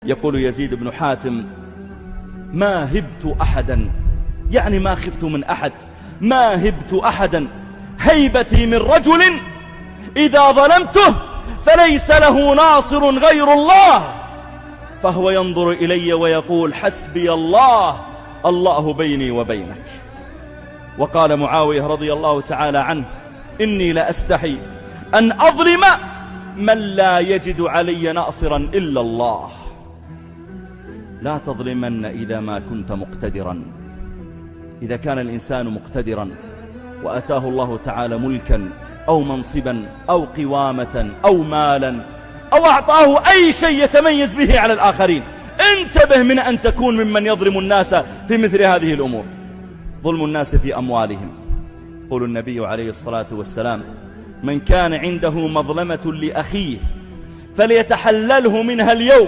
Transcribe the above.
يقول يزيد بن حاتم: ما هبت أحدا، يعني ما خفت من أحد، ما هبت أحدا هيبتي من رجل إذا ظلمته فليس له ناصر غير الله، فهو ينظر إلي ويقول: حسبي الله، الله بيني وبينك. وقال معاوية رضي الله تعالى عنه: إني لأستحي أن أظلم من لا يجد علي ناصرا إلا الله. لا تظلمن إذا ما كنت مقتدرا. إذا كان الإنسان مقتدرا وأتاه الله تعالى ملكا أو منصبا أو قوامة أو مالا أو أعطاه أي شيء يتميز به على الآخرين، انتبه من أن تكون ممن يظلم الناس في مثل هذه الأمور. ظلم الناس في أموالهم. قول النبي عليه الصلاة والسلام: من كان عنده مظلمة لأخيه فليتحلله منها اليوم